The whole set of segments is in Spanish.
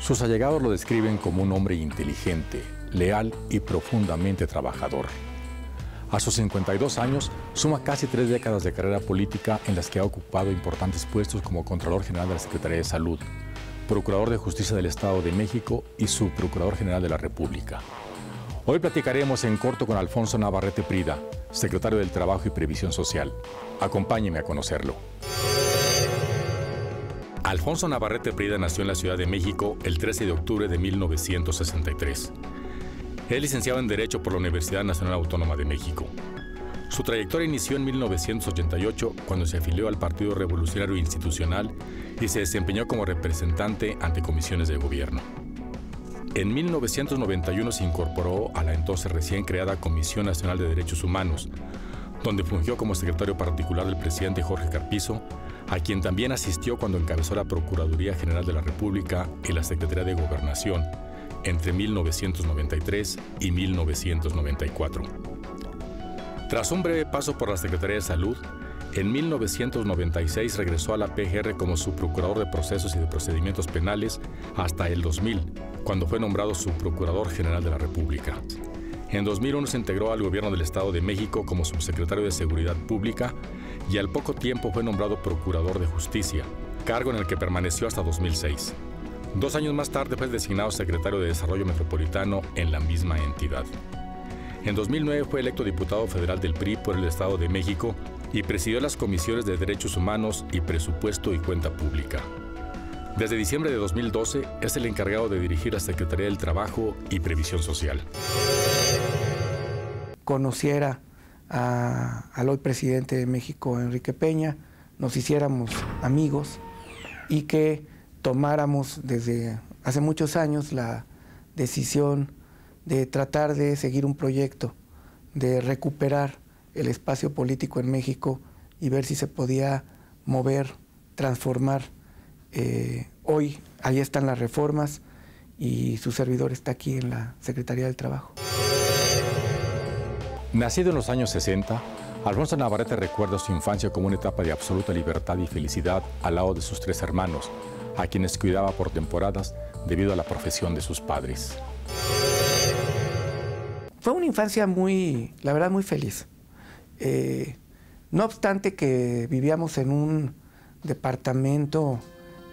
Sus allegados lo describen como un hombre inteligente, leal y profundamente trabajador. A sus 52 años, suma casi 3 décadas de carrera política en las que ha ocupado importantes puestos como Contralor General de la Secretaría de Salud, Procurador de Justicia del Estado de México y Subprocurador General de la República. Hoy platicaremos en corto con Alfonso Navarrete Prida, Secretario del Trabajo y Previsión Social. Acompáñeme a conocerlo. Alfonso Navarrete Prida nació en la Ciudad de México el 13 de octubre de 1963. Es licenciado en Derecho por la Universidad Nacional Autónoma de México. Su trayectoria inició en 1988 cuando se afilió al Partido Revolucionario Institucional y se desempeñó como representante ante comisiones de gobierno. En 1991 se incorporó a la entonces recién creada Comisión Nacional de Derechos Humanos, donde fungió como secretario particular del presidente Jorge Carpizo, a quien también asistió cuando encabezó la Procuraduría General de la República y la Secretaría de Gobernación entre 1993 y 1994. Tras un breve paso por la Secretaría de Salud, en 1996 regresó a la PGR como subprocurador de procesos y de procedimientos penales hasta el 2000, cuando fue nombrado subprocurador general de la República. En 2001 se integró al gobierno del Estado de México como subsecretario de Seguridad Pública y al poco tiempo fue nombrado procurador de Justicia, cargo en el que permaneció hasta 2006. 2 años más tarde fue designado secretario de Desarrollo Metropolitano en la misma entidad. En 2009 fue electo diputado federal del PRI por el Estado de México y presidió las comisiones de Derechos Humanos y Presupuesto y Cuenta Pública. Desde diciembre de 2012 es el encargado de dirigir la Secretaría del Trabajo y Previsión Social. Conociera al hoy presidente de México, Enrique Peña, nos hiciéramos amigos y que tomáramos desde hace muchos años la decisión de tratar de seguir un proyecto, de recuperar el espacio político en México y ver si se podía mover, transformar. Hoy ahí están las reformas y su servidor está aquí en la Secretaría del Trabajo. Nacido en los años 60, Alfonso Navarrete recuerda su infancia como una etapa de absoluta libertad y felicidad al lado de sus 3 hermanos, a quienes cuidaba por temporadas debido a la profesión de sus padres. Fue una infancia la verdad, muy feliz. No obstante que vivíamos en un departamento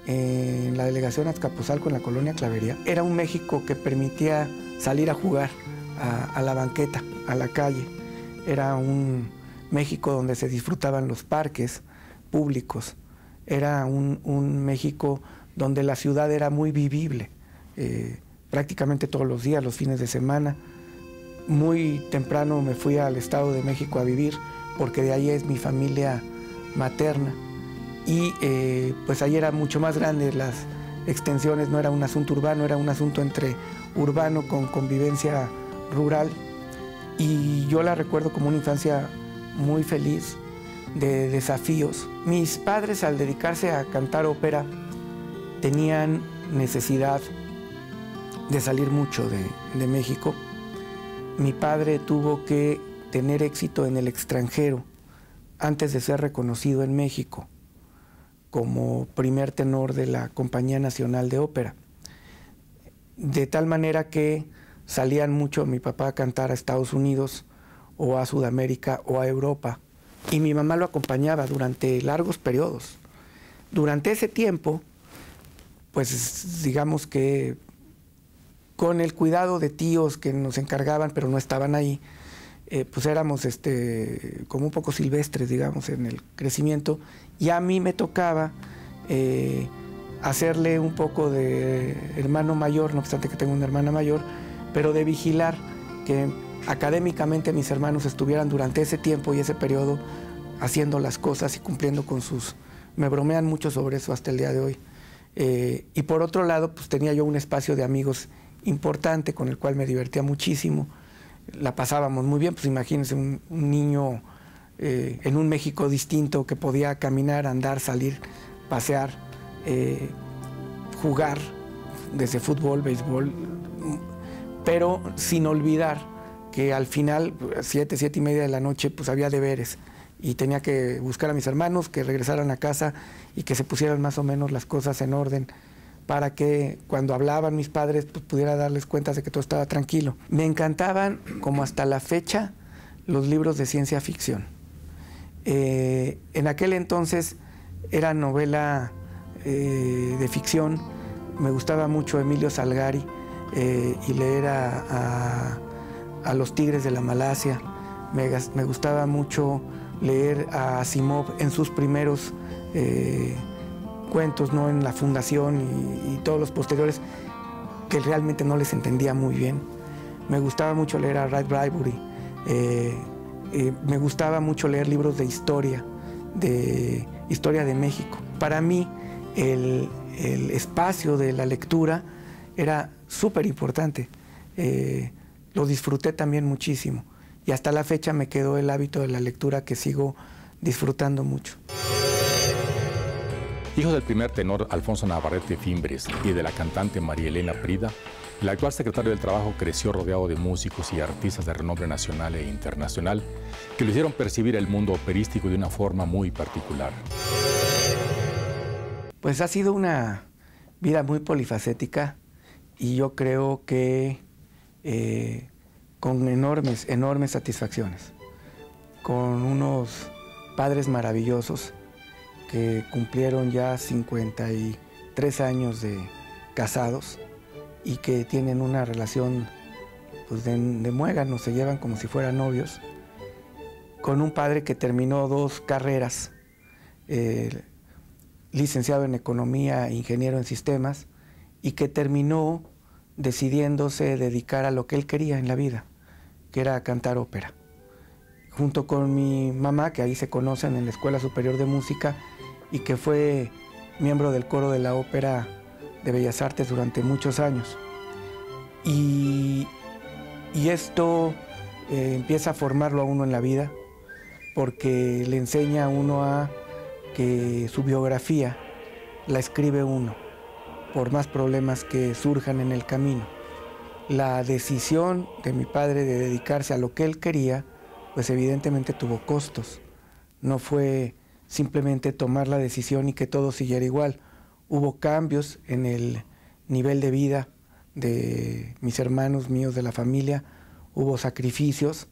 en la delegación Azcapotzalco, en la colonia Clavería, era un México que permitía salir a jugar a la banqueta, a la calle. Era un México donde se disfrutaban los parques públicos. Era un México donde la ciudad era muy vivible, prácticamente todos los días, los fines de semana. Muy temprano me fui al Estado de México a vivir, porque de ahí es mi familia materna. Y pues ahí era mucho más grande las extensiones, no era un asunto urbano, era un asunto entre urbano con convivencia rural. Y yo la recuerdo como una infancia muy feliz, de desafíos. Mis padres, al dedicarse a cantar ópera, tenían necesidad de salir mucho de México. Mi padre tuvo que tener éxito en el extranjero antes de ser reconocido en México como primer tenor de la Compañía Nacional de Ópera. De tal manera que salían mucho mi papá a cantar a Estados Unidos o a Sudamérica o a Europa, y mi mamá lo acompañaba durante largos periodos. Durante ese tiempo, pues digamos que con el cuidado de tíos que nos encargaban, pero no estaban ahí, pues éramos como un poco silvestres, digamos, en el crecimiento, y a mí me tocaba hacerle un poco de hermano mayor, no obstante que tengo una hermana mayor, pero de vigilar que académicamente mis hermanos estuvieran durante ese tiempo y ese periodo haciendo las cosas y cumpliendo con sus... Me bromean mucho sobre eso hasta el día de hoy. Y por otro lado, pues tenía yo un espacio de amigos importante con el cual me divertía muchísimo. La pasábamos muy bien, pues imagínense un niño en un México distinto que podía caminar, andar, salir, pasear, jugar desde fútbol, béisbol, pero sin olvidar que al final, 7, 7:30 de la noche, pues había deberes y tenía que buscar a mis hermanos, que regresaran a casa y que se pusieran más o menos las cosas en orden para que cuando hablaban mis padres pues, pudiera darles cuenta de que todo estaba tranquilo. Me encantaban, como hasta la fecha, los libros de ciencia ficción. En aquel entonces era novela de ficción, me gustaba mucho Emilio Salgari y leer a Los Tigres de la Malasia. Me gustaba mucho leer a Asimov en sus primeros cuentos, ¿no? En La Fundación y todos los posteriores, que realmente no les entendía muy bien. Me gustaba mucho leer a Ray Bradbury. Me gustaba mucho leer libros de historia de México. Para mí, el espacio de la lectura era súper importante. Lo disfruté también muchísimo. Y hasta la fecha me quedó el hábito de la lectura que sigo disfrutando mucho. Hijo del primer tenor Alfonso Navarrete Fimbres y de la cantante María Elena Prida, el actual secretario del Trabajo creció rodeado de músicos y artistas de renombre nacional e internacional que lo hicieron percibir el mundo operístico de una forma muy particular. Pues ha sido una vida muy polifacética y yo creo que con enormes satisfacciones, con unos padres maravillosos que cumplieron ya 53 años de casados y que tienen una relación pues, de muégano, se llevan como si fueran novios, con un padre que terminó 2 carreras, licenciado en Economía e ingeniero en Sistemas, y que terminó decidiéndose dedicar a lo que él quería en la vida, que era cantar ópera. Junto con mi mamá, que ahí se conocen en la Escuela Superior de Música, y que fue miembro del coro de la Ópera de Bellas Artes durante muchos años. Y esto empieza a formarlo a uno en la vida, porque le enseña a uno a que su biografía la escribe uno, por más problemas que surjan en el camino. La decisión de mi padre de dedicarse a lo que él quería, pues evidentemente tuvo costos. No fue simplemente tomar la decisión y que todo siguiera igual. Hubo cambios en el nivel de vida de mis hermanos, míos, de la familia, hubo sacrificios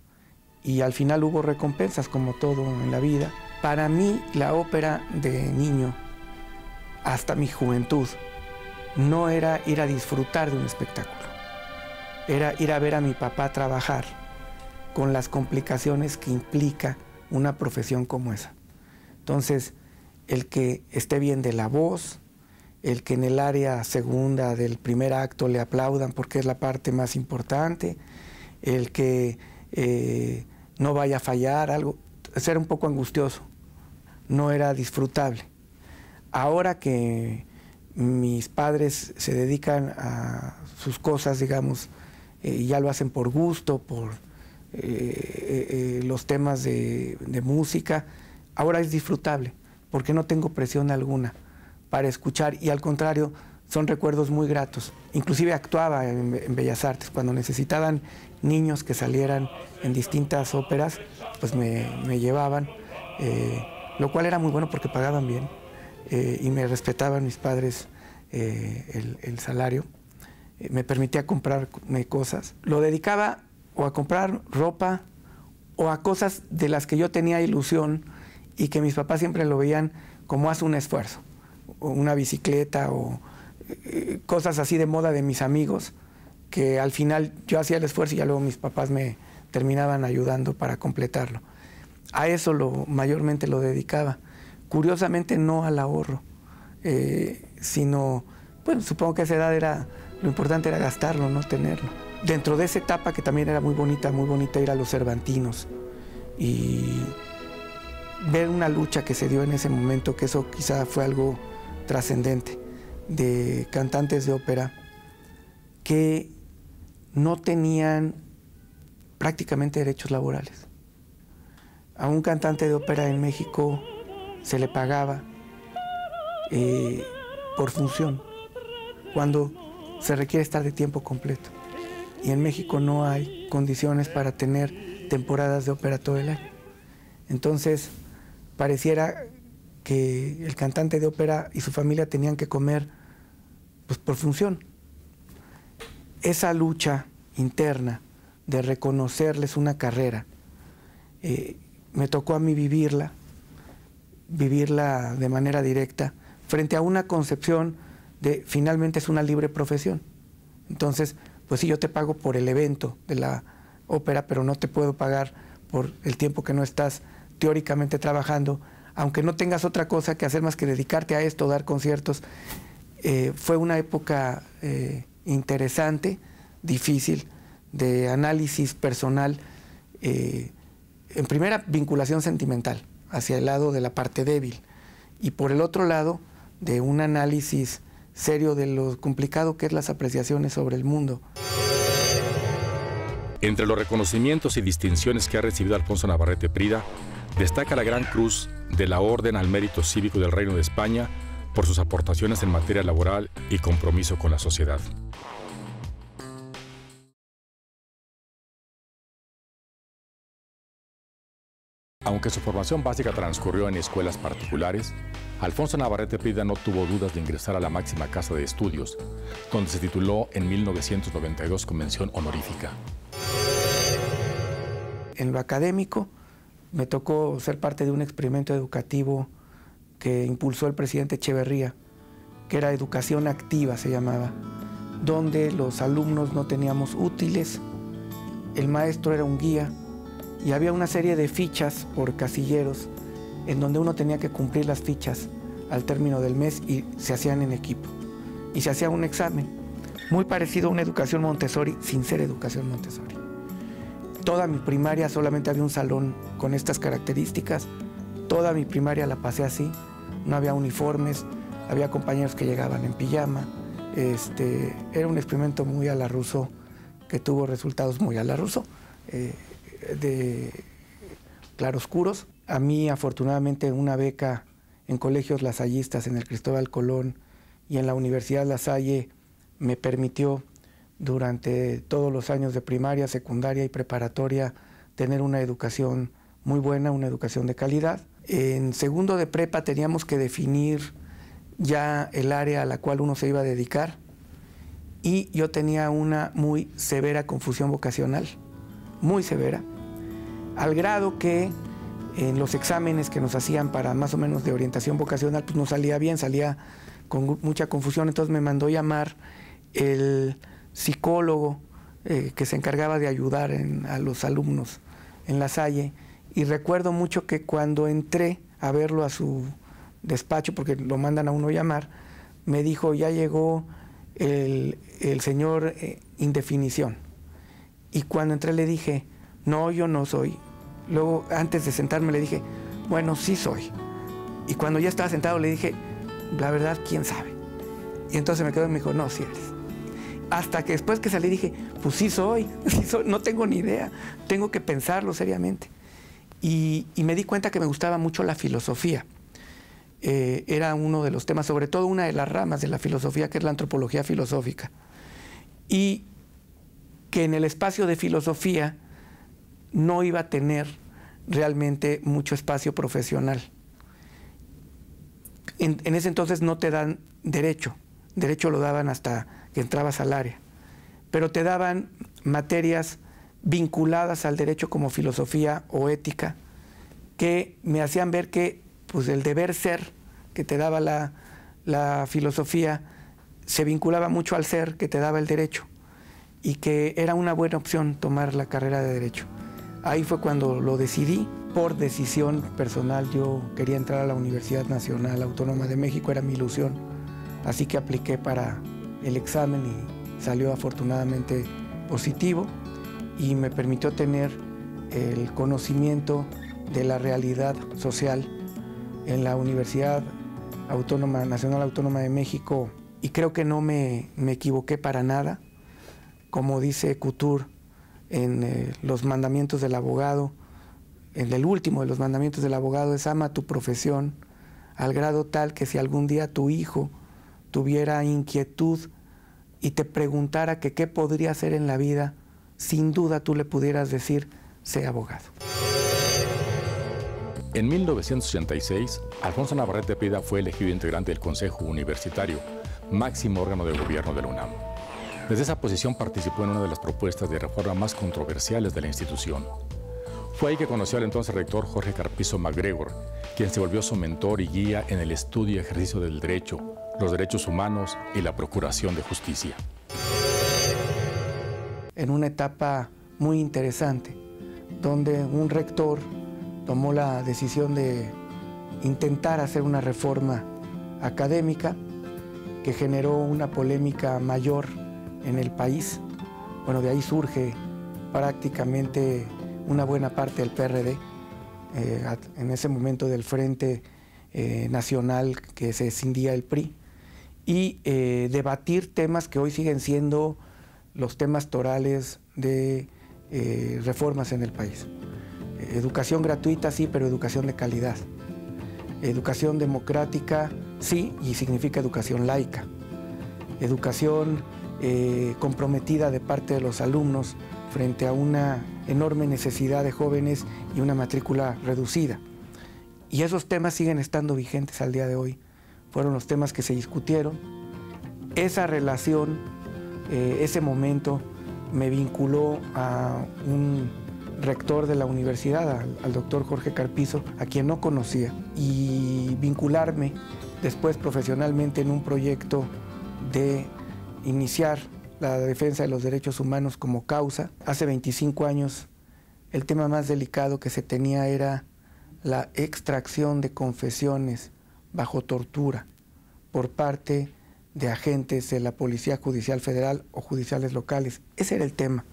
y al final hubo recompensas, como todo en la vida. Para mí, la ópera de niño, hasta mi juventud, no era ir a disfrutar de un espectáculo, era ir a ver a mi papá trabajar con las complicaciones que implica una profesión como esa. Entonces, el que esté bien de la voz, el que en el área segunda del primer acto le aplaudan porque es la parte más importante, el que no vaya a fallar algo, era un poco angustioso, no era disfrutable. Ahora que mis padres se dedican a sus cosas, digamos, y ya lo hacen por gusto, por los temas de música, ahora es disfrutable, porque no tengo presión alguna para escuchar y al contrario, son recuerdos muy gratos. Inclusive actuaba en Bellas Artes, cuando necesitaban niños que salieran en distintas óperas, pues me llevaban, lo cual era muy bueno porque pagaban bien y me respetaban mis padres el salario, me permitía comprarme cosas. Lo dedicaba o a comprar ropa o a cosas de las que yo tenía ilusión y que mis papás siempre lo veían como hace un esfuerzo, o una bicicleta o cosas así de moda de mis amigos, que al final yo hacía el esfuerzo y ya luego mis papás me terminaban ayudando para completarlo. A eso mayormente lo dedicaba. Curiosamente no al ahorro, sino, bueno, supongo que a esa edad lo importante era gastarlo, no tenerlo. Dentro de esa etapa que también era muy bonita ir a los Cervantinos y ver una lucha que se dio en ese momento, que eso quizá fue algo trascendente, de cantantes de ópera que no tenían prácticamente derechos laborales. A un cantante de ópera en México se le pagaba por función, cuando se requiere estar de tiempo completo. Y en México no hay condiciones para tener temporadas de ópera todo el año. Entonces, pareciera que el cantante de ópera y su familia tenían que comer pues por función. Esa lucha interna de reconocerles una carrera, me tocó a mí vivirla de manera directa, frente a una concepción de finalmente es una libre profesión. Entonces, pues sí, yo te pago por el evento de la ópera, pero no te puedo pagar por el tiempo que no estás teóricamente trabajando, aunque no tengas otra cosa que hacer más que dedicarte a esto, dar conciertos. Fue una época interesante, difícil, de análisis personal, en primera vinculación sentimental, hacia el lado de la parte débil, y por el otro lado, de un análisis serio de lo complicado que es las apreciaciones sobre el mundo. Entre los reconocimientos y distinciones que ha recibido Alfonso Navarrete Prida, destaca la Gran Cruz de la Orden al Mérito Cívico del Reino de España por sus aportaciones en materia laboral y compromiso con la sociedad. Aunque su formación básica transcurrió en escuelas particulares, Alfonso Navarrete Prida no tuvo dudas de ingresar a la máxima casa de estudios, donde se tituló en 1992 con mención honorífica. En lo académico, me tocó ser parte de un experimento educativo que impulsó el presidente Echeverría, que era educación activa, se llamaba, donde los alumnos no teníamos útiles, el maestro era un guía, y había una serie de fichas por casilleros en donde uno tenía que cumplir las fichas al término del mes y se hacían en equipo. Y se hacía un examen, muy parecido a una educación Montessori, sin ser educación Montessori. Toda mi primaria solamente había un salón con estas características. Toda mi primaria la pasé así. No había uniformes, había compañeros que llegaban en pijama. Era un experimento muy a la Rousseau, que tuvo resultados muy a la Rousseau. De claroscuros. A mí, afortunadamente, una beca en colegios lasallistas en el Cristóbal Colón y en la Universidad La Salle me permitió, durante todos los años de primaria, secundaria y preparatoria, tener una educación muy buena, una educación de calidad. En segundo de prepa teníamos que definir ya el área a la cual uno se iba a dedicar, y yo tenía una muy severa confusión vocacional, muy severa, al grado que en los exámenes que nos hacían para más o menos de orientación vocacional, pues no salía bien, salía con mucha confusión. Entonces me mandó llamar el psicólogo que se encargaba de ayudar a los alumnos en La Salle, y recuerdo mucho que cuando entré a verlo a su despacho, porque lo mandan a uno llamar, me dijo: ya llegó el señor Indefinición. Y cuando entré le dije: no, yo no soy. Luego, antes de sentarme, le dije: bueno, sí soy. Y cuando ya estaba sentado le dije: la verdad, quién sabe. Y entonces me quedó y me dijo: no, sí eres. Hasta que después que salí dije: pues sí soy, no tengo ni idea, tengo que pensarlo seriamente. Y me di cuenta que me gustaba mucho la filosofía. Era uno de los temas, sobre todo una de las ramas de la filosofía, que es la antropología filosófica. Y que en el espacio de filosofía no iba a tener realmente mucho espacio profesional. En ese entonces no te dan derecho lo daban hasta que entrabas al área, pero te daban materias vinculadas al derecho como filosofía o ética, que me hacían ver que pues, el deber ser que te daba la filosofía se vinculaba mucho al ser que te daba el derecho, y que era una buena opción tomar la carrera de Derecho. Ahí fue cuando lo decidí. Por decisión personal, yo quería entrar a la Universidad Nacional Autónoma de México, era mi ilusión. Así que apliqué para el examen y salió afortunadamente positivo, y me permitió tener el conocimiento de la realidad social en la Universidad Nacional Autónoma de México, y creo que no me equivoqué para nada. Como dice Couture en los mandamientos del abogado, en el último de los mandamientos del abogado es: ama tu profesión al grado tal que si algún día tu hijo tuviera inquietud y te preguntara que qué podría hacer en la vida, sin duda tú le pudieras decir: sé abogado. En 1986, Alfonso Navarrete Prida fue elegido integrante del Consejo Universitario máximo órgano de gobierno de la UNAM. Desde esa posición participó en una de las propuestas de reforma más controversiales de la institución. Fue ahí que conoció al entonces rector Jorge Carpizo MacGregor, quien se volvió su mentor y guía en el estudio y ejercicio del derecho, los derechos humanos y la procuración de justicia. En una etapa muy interesante, donde un rector tomó la decisión de intentar hacer una reforma académica que generó una polémica mayor en el país. Bueno, de ahí surge prácticamente una buena parte del PRD, en ese momento del Frente Nacional que se escindía el PRI, y debatir temas que hoy siguen siendo los temas torales de reformas en el país. Educación gratuita, sí, pero educación de calidad. Educación democrática, sí, y significa educación laica. Educación comprometida de parte de los alumnos frente a una enorme necesidad de jóvenes y una matrícula reducida. Y esos temas siguen estando vigentes al día de hoy. Fueron los temas que se discutieron. Esa relación, ese momento, me vinculó a un rector de la universidad, al doctor Jorge Carpizo, a quien no conocía, y vincularme después profesionalmente en un proyecto de iniciar la defensa de los derechos humanos como causa. Hace 25 años el tema más delicado que se tenía era la extracción de confesiones bajo tortura por parte de agentes de la Policía Judicial Federal o judiciales locales. Ese era el tema.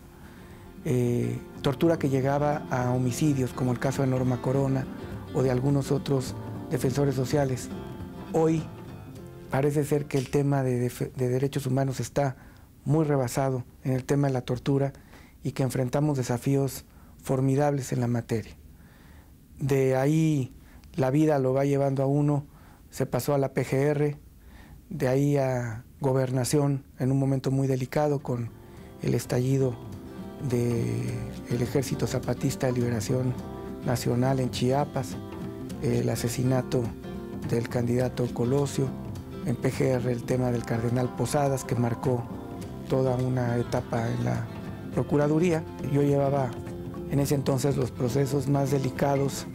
Tortura que llegaba a homicidios, como el caso de Norma Corona o de algunos otros defensores sociales. Hoy parece ser que el tema de derechos humanos está muy rebasado en el tema de la tortura y que enfrentamos desafíos formidables en la materia. De ahí la vida lo va llevando a uno, se pasó a la PGR, de ahí a Gobernación en un momento muy delicado con el estallido del Ejército Zapatista de Liberación Nacional en Chiapas, el asesinato del candidato Colosio, en PGR el tema del cardenal Posadas, que marcó toda una etapa en la Procuraduría. Yo llevaba en ese entonces los procesos más delicados,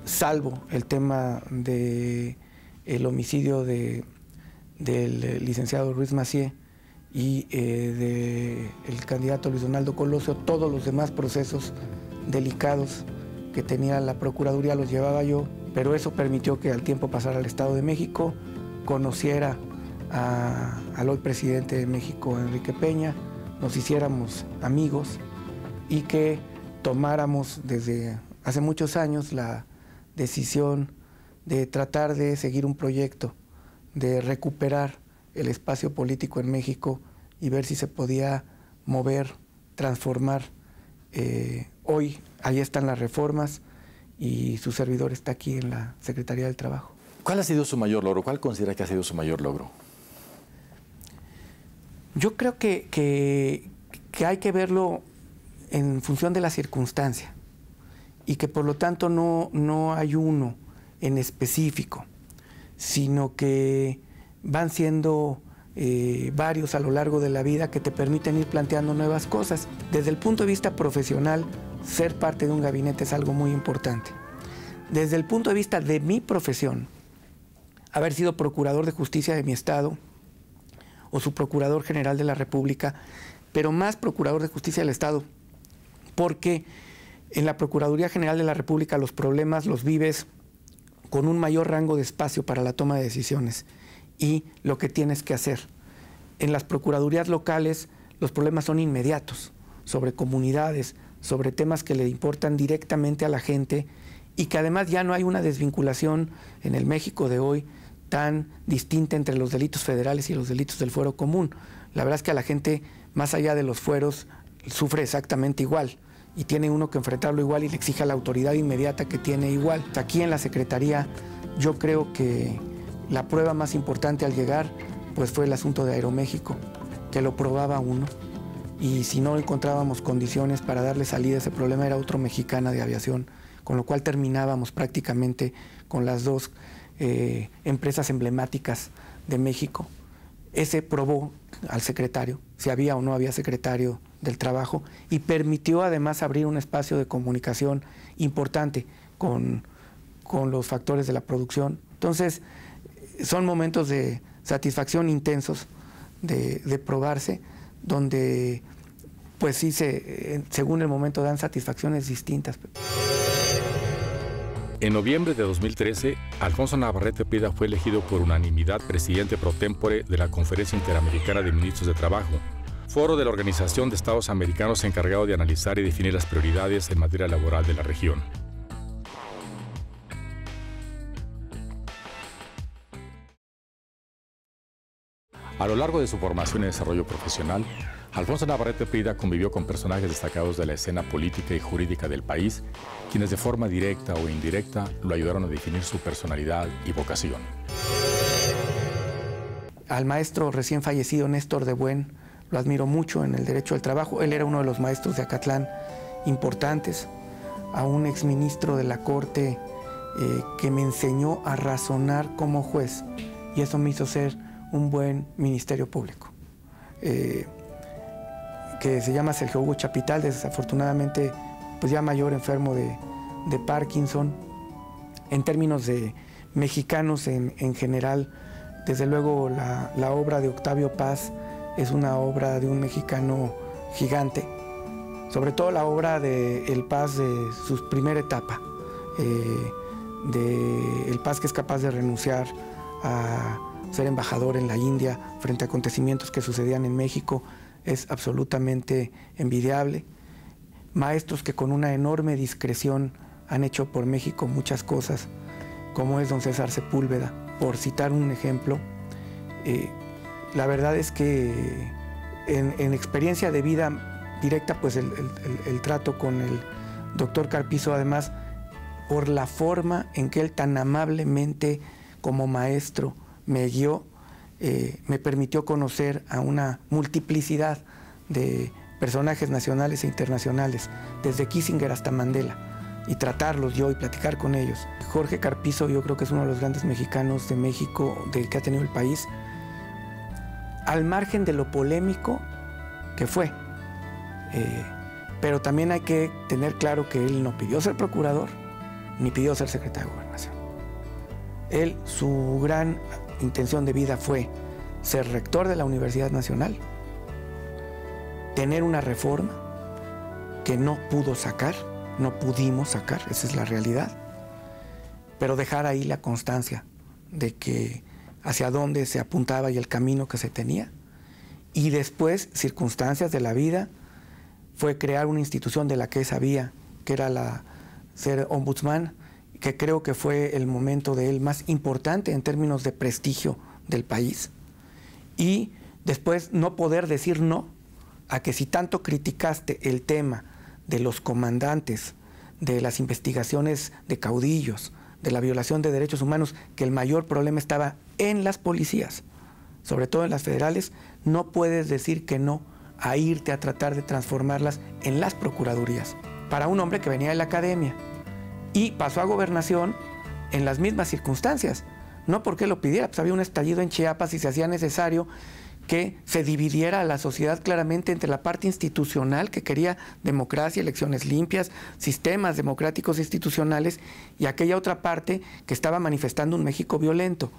salvo el tema del homicidio del licenciado Ruiz Massieu y del candidato Luis Donaldo Colosio. Todos los demás procesos delicados que tenía la Procuraduría los llevaba yo, pero eso permitió que al tiempo pasara al Estado de México, conociera al hoy presidente de México, Enrique Peña, nos hiciéramos amigos y que tomáramos desde hace muchos años la decisión de tratar de seguir un proyecto, de recuperar el espacio político en México y ver si se podía mover, transformar. Hoy ahí están las reformas y su servidor está aquí en la Secretaría del Trabajo. ¿Cuál ha sido su mayor logro? ¿Cuál considera que ha sido su mayor logro? Yo creo que hay que verlo en función de la circunstancia y que por lo tanto no hay uno en específico, sino que van siendo varios a lo largo de la vida que te permiten ir planteando nuevas cosas. Desde el punto de vista profesional, ser parte de un gabinete es algo muy importante. Desde el punto de vista de mi profesión, haber sido procurador de justicia de mi estado o subprocurador general de la República, pero más procurador de justicia del estado, porque en la Procuraduría General de la República los problemas los vives con un mayor rango de espacio para la toma de decisiones y lo que tienes que hacer. En las procuradurías locales los problemas son inmediatos, sobre comunidades, sobre temas que le importan directamente a la gente y que además ya no hay una desvinculación en el México de hoy tan distinta entre los delitos federales y los delitos del fuero común. La verdad es que a la gente, más allá de los fueros, sufre exactamente igual y tiene uno que enfrentarlo igual y le exige a la autoridad inmediata que tiene igual. Aquí en la Secretaría yo creo que la prueba más importante al llegar pues fue el asunto de Aeroméxico, que lo probaba uno y si no encontrábamos condiciones para darle salida a ese problema era otro Mexicana de Aviación, con lo cual terminábamos prácticamente con las dos empresas emblemáticas de México. Ese probó al secretario, si había o no había secretario del Trabajo, y permitió además abrir un espacio de comunicación importante con los factores de la producción. Entonces, son momentos de satisfacción intensos, de probarse, donde pues sí, según el momento dan satisfacciones distintas. En noviembre de 2013, Alfonso Navarrete Prida fue elegido por unanimidad presidente pro tempore de la Conferencia Interamericana de Ministros de Trabajo, foro de la Organización de Estados Americanos encargado de analizar y definir las prioridades en materia laboral de la región. A lo largo de su formación y desarrollo profesional, Alfonso Navarrete Prida convivió con personajes destacados de la escena política y jurídica del país, quienes de forma directa o indirecta lo ayudaron a definir su personalidad y vocación. Al maestro recién fallecido Néstor de Buen lo admiro mucho en el derecho al trabajo. Él era uno de los maestros de Acatlán importantes. A un exministro de la Corte que me enseñó a razonar como juez, y eso me hizo ser un buen ministerio público, que se llama Sergio Hugo Chapital, desafortunadamente pues ya mayor, enfermo de Parkinson. En términos de mexicanos en general, desde luego la obra de Octavio Paz es una obra de un mexicano gigante, sobre todo la obra de El Paz de su primera etapa, de El Paz que es capaz de renunciar a ser embajador en la India frente a acontecimientos que sucedían en México, es absolutamente envidiable. Maestros que con una enorme discreción han hecho por México muchas cosas, como es don César Sepúlveda, por citar un ejemplo. La verdad es que en experiencia de vida directa, pues el trato con el doctor Carpizo, además, por la forma en que él tan amablemente como maestro me guió, me permitió conocer a una multiplicidad de personajes nacionales e internacionales, desde Kissinger hasta Mandela, y tratarlos yo y platicar con ellos. Jorge Carpizo yo creo que es uno de los grandes mexicanos de México que ha tenido el país, al margen de lo polémico que fue. Pero también hay que tener claro que él no pidió ser procurador, ni pidió ser secretario de Gobernación. Él, su gran intención de vida fue ser rector de la Universidad Nacional, tener una reforma que no pudo sacar, no pudimos sacar, esa es la realidad, pero dejar ahí la constancia de que hacia dónde se apuntaba y el camino que se tenía. Y después, circunstancias de la vida, fue crear una institución de la que sabía que era ser ombudsman, que creo que fue el momento de él más importante en términos de prestigio del país. Y después no poder decir no a que si tanto criticaste el tema de los comandantes, de las investigaciones de caudillos, de la violación de derechos humanos, que el mayor problema estaba en las policías, sobre todo en las federales, no puedes decir que no a irte a tratar de transformarlas en las procuradurías. Para un hombre que venía de la academia y pasó a gobernación en las mismas circunstancias, no porque lo pidiera, pues había un estallido en Chiapas y se hacía necesario que se dividiera a la sociedad claramente entre la parte institucional, que quería democracia, elecciones limpias, sistemas democráticos institucionales, y aquella otra parte que estaba manifestando un México violento.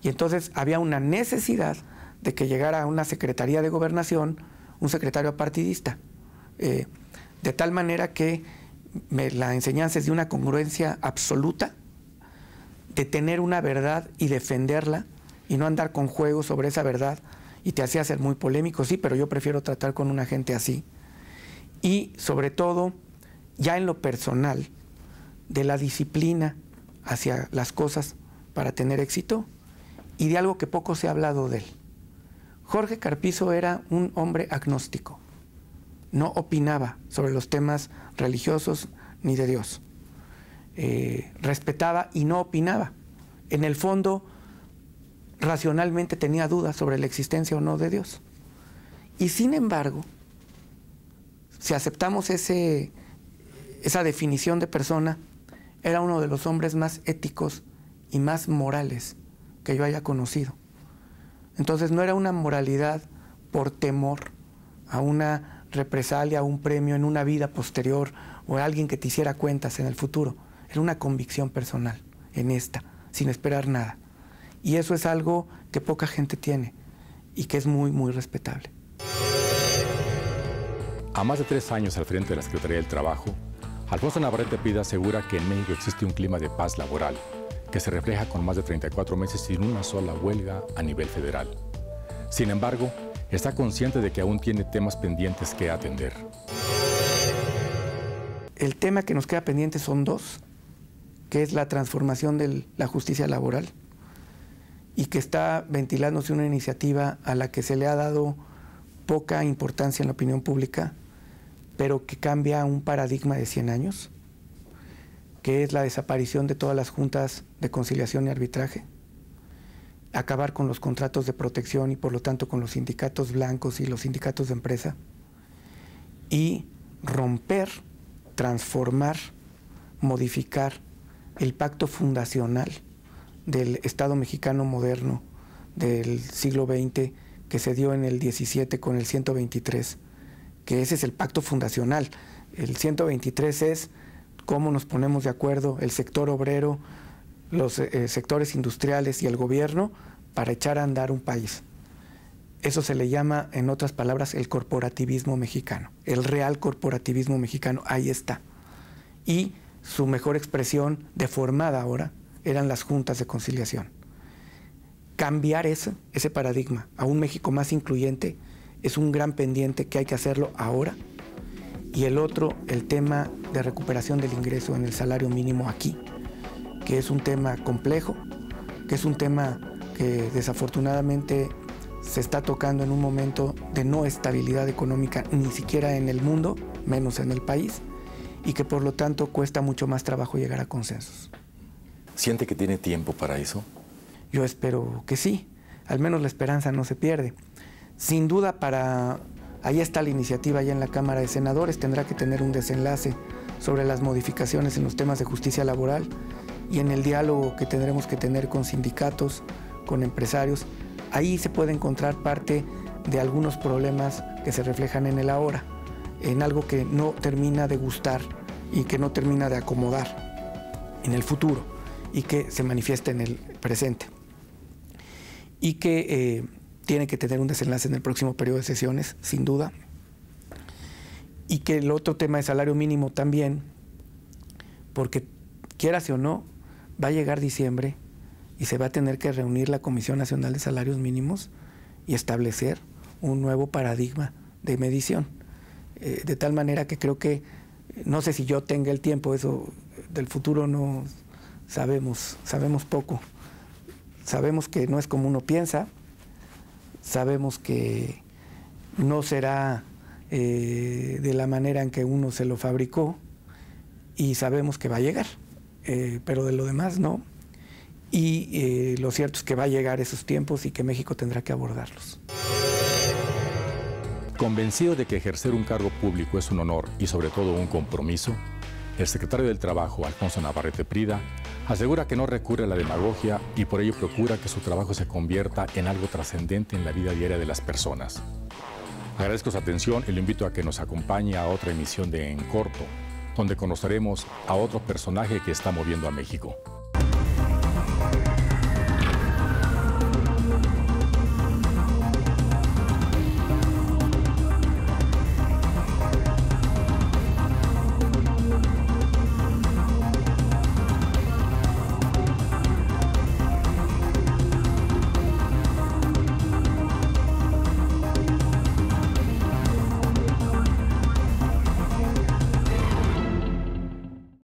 Y entonces había una necesidad de que llegara a una Secretaría de Gobernación un secretario apartidista, de tal manera que la enseñanza es de una congruencia absoluta, de tener una verdad y defenderla, y no andar con juegos sobre esa verdad, y te hacía ser muy polémico, sí, pero yo prefiero tratar con una gente así. Y sobre todo, ya en lo personal, de la disciplina hacia las cosas para tener éxito, y de algo que poco se ha hablado de él. Jorge Carpizo era un hombre agnóstico, no opinaba sobre los temas religiosos ni de Dios. Respetaba y no opinaba. En el fondo, racionalmente tenía dudas sobre la existencia o no de Dios. Y sin embargo, si aceptamos esa definición de persona, era uno de los hombres más éticos y más morales que yo haya conocido. Entonces no era una moralidad por temor a una represalia, a un premio en una vida posterior o a alguien que te hiciera cuentas en el futuro. Era una convicción personal en esta, sin esperar nada. Y eso es algo que poca gente tiene y que es muy, muy respetable. A más de 3 años al frente de la Secretaría del Trabajo, Alfonso Navarrete Prida asegura que en México existe un clima de paz laboral que se refleja con más de 34 meses sin una sola huelga a nivel federal. Sin embargo, está consciente de que aún tiene temas pendientes que atender. El tema que nos queda pendiente son 2, que es la transformación de la justicia laboral y que está ventilándose una iniciativa a la que se le ha dado poca importancia en la opinión pública, pero que cambia un paradigma de 100 años, que es la desaparición de todas las juntas de conciliación y arbitraje, acabar con los contratos de protección y por lo tanto con los sindicatos blancos y los sindicatos de empresa, y romper, transformar, modificar el pacto fundacional del Estado mexicano moderno del siglo XX que se dio en el 17 con el 123, que ese es el pacto fundacional. El 123 es cómo nos ponemos de acuerdo el sector obrero, los sectores industriales y el gobierno para echar a andar un país. Eso se le llama, en otras palabras, el corporativismo mexicano, el real corporativismo mexicano, ahí está. Y su mejor expresión deformada ahora eran las juntas de conciliación. Cambiar ese paradigma a un México más incluyente es un gran pendiente que hay que hacerlo ahora. Y el otro, el tema de recuperación del ingreso en el salario mínimo aquí, que es un tema complejo, que es un tema que desafortunadamente se está tocando en un momento de no estabilidad económica, ni siquiera en el mundo, menos en el país, y que por lo tanto cuesta mucho más trabajo llegar a consensos. ¿Siente que tiene tiempo para eso? Yo espero que sí, al menos la esperanza no se pierde. Sin duda, ahí está la iniciativa ya en la Cámara de Senadores, tendrá que tener un desenlace sobre las modificaciones en los temas de justicia laboral y en el diálogo que tendremos que tener con sindicatos, con empresarios. Ahí se puede encontrar parte de algunos problemas que se reflejan en el ahora, en algo que no termina de gustar y que no termina de acomodar en el futuro y que se manifiesta en el presente. Y que tiene que tener un desenlace en el próximo periodo de sesiones, sin duda. Y que el otro tema de salario mínimo también, porque quieras o no, va a llegar diciembre y se va a tener que reunir la Comisión Nacional de Salarios Mínimos y establecer un nuevo paradigma de medición. De tal manera que creo que, no sé si yo tenga el tiempo, eso del futuro no sabemos poco. Sabemos que no es como uno piensa, sabemos que no será de la manera en que uno se lo fabricó y sabemos que va a llegar, pero de lo demás no. Y lo cierto es que va a llegar esos tiempos y que México tendrá que abordarlos. Convencido de que ejercer un cargo público es un honor y sobre todo un compromiso, el secretario del Trabajo, Alfonso Navarrete Prida, asegura que no recurre a la demagogia y por ello procura que su trabajo se convierta en algo trascendente en la vida diaria de las personas. Agradezco su atención y lo invito a que nos acompañe a otra emisión de En Corto, donde conoceremos a otro personaje que está moviendo a México.